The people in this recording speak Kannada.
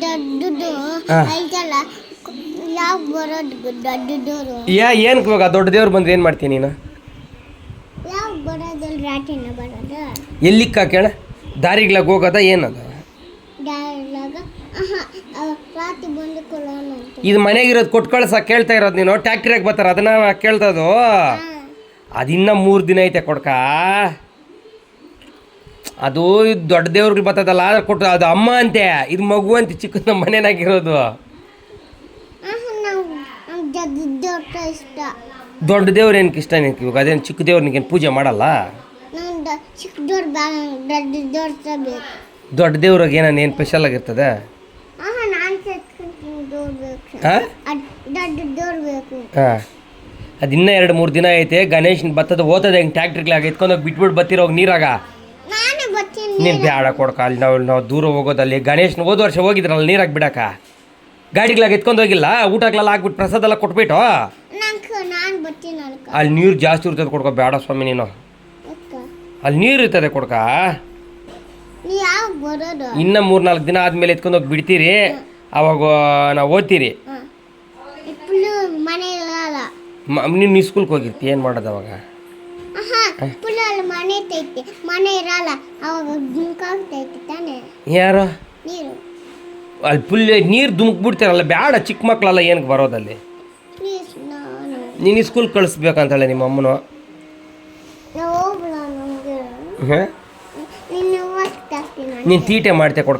ದೊಡ್ಡದು ಐತಲ್ಲ ಯಾವ ಬರೋದು ದೊಡ್ಡದವರು ಏನಕ್ಕೆ ಇವಾಗ ದೊಡ್ಡ ದೇವ್ರು ಬಂದ್ರೆ ಏನು ಮಾಡ್ತೀನಿ ನೀನು? ಯಾವ ಬರೋದಿಲ್ಲ ರಾಟಿನ ಬರೋದು ಎಲ್ಲಿಕ್ಕ ಕೇಳ ದಾರಿಗ್ಲಾಗ ಹೋಗೋದ ಏನದ ಡಾಲಾಗ ರಾತಿ ಬಂದು ಕೊಡೋಣ ಇದು ಮನೆಗಿರೋದು ಕೊಟ್ಟು ಕಳ್ಸ ಕೇಳ್ತಾ ಇರೋದು ನೀನು ಟ್ಯಾಕ್ಟ್ರಿಯಾಗ ಬರ್ತಾರ ಅದನ್ನ ಕೇಳ್ತದು ಅದಿನ್ನ 3 ದಿನ ಐತೆ ಕೊಡ್ಕ ಅದು ದೊಡ್ಡ ದೇವ್ರಿಗೆ ಬರ್ತದಲ್ಲ ಅದ್ರ ಕೊಟ್ಟು ಅದು ಅಮ್ಮ ಅಂತೆ ಇದು ಮಗು ಅಂತ ಚಿಕ್ಕ ನಮ್ಮ ಮನೆಯಾಗಿರೋದು ಇಷ್ಟ ದೊಡ್ಡ ದೇವ್ರು ಏನಕ್ಕೆ ಇಷ್ಟ ನಿನಗೆ ಇವಾಗ ಅದೇನು ಚಿಕ್ಕ ದೇವ್ರನಿಗೇನು ಪೂಜೆ ಮಾಡಲ್ಲ ದೊಡ್ಡ ದೇವ್ರಿಗೆ ಏನಾನು ಏನು ಸ್ಪೆಷಲ್ ಆಗಿರ್ತದೆ ಹಾಂ ಅದು ಇನ್ನೂ 2-3 ದಿನ ಐತೆ ಗಣೇಶನ ಬತ್ತದ ಓತದ ಹೆಂಗೆ ಟ್ಯಾಕ್ಟ್ರಿಗ್ಲಾಗ ಎತ್ಕೊಂಡೋಗಿ ಬಿಟ್ಬಿಟ್ಟು ಬತ್ತಿರೋಗಿ ನೀರಾಗ ನೀನು ಬೇಡ ಕೊಡ್ಕ ಅಲ್ಲಿ ನಾವು ದೂರ ಹೋಗೋದಲ್ಲಿ ಗಣೇಶನ ಹೋದ ವರ್ಷ ಹೋಗಿದ್ರಲ್ಲ ನೀರಾಗ ಬಿಡಕ ಗಾಡಿಗ್ಲಾಗ ಎತ್ಕೊಂಡು ಹೋಗಿಲ್ಲ ಊಟಕ್ಲೆಲ್ಲ ಹಾಕ್ಬಿಟ್ಟು ಪ್ರಸಾದ ಎಲ್ಲ ಕೊಟ್ಬಿಟ್ಟು ಅಲ್ಲಿ ನೀರು ಜಾಸ್ತಿ ಇರ್ತದೆ ಕೊಡ್ಕೊ ಬೇಡ ಸ್ವಾಮಿ ನೀನು ಅಲ್ಲಿ ನೀರು ಇರ್ತದೆ ಕೊಡ್ಕ ಇನ್ನು 3-4 ದಿನ ಆದಮೇಲೆ ಎತ್ಕೊಂಡೋಗಿ ಬಿಡ್ತೀರಿ ಅವಾಗ ನಾವು ಓದ್ತೀರಿ ನೀನು ಸ್ಕೂಲ್ಗೆ ಹೋಗಿರ್ತಿ ಏನು ಮಾಡೋದು ಅವಾಗ ಯಾರು ಅಲ್ಲಿ ಫುಲ್ ನೀರು ಧುಮುಕ್ಬಿಡ್ತಾರಲ್ಲ ಬೇಡ ಚಿಕ್ಕ ಮಕ್ಕಳೆಲ್ಲ ಏನಕ್ಕೆ ಬರೋದಲ್ಲಿ ನೀನು ಸ್ಕೂಲ್ ಕಳಿಸ್ಬೇಕಂತಾಳೆ ನಿಮ್ಮ ಅಮ್ಮನು ನೀನು ತೀಟೆ ಮಾಡ್ತೆ ಕೊಡ್ಕ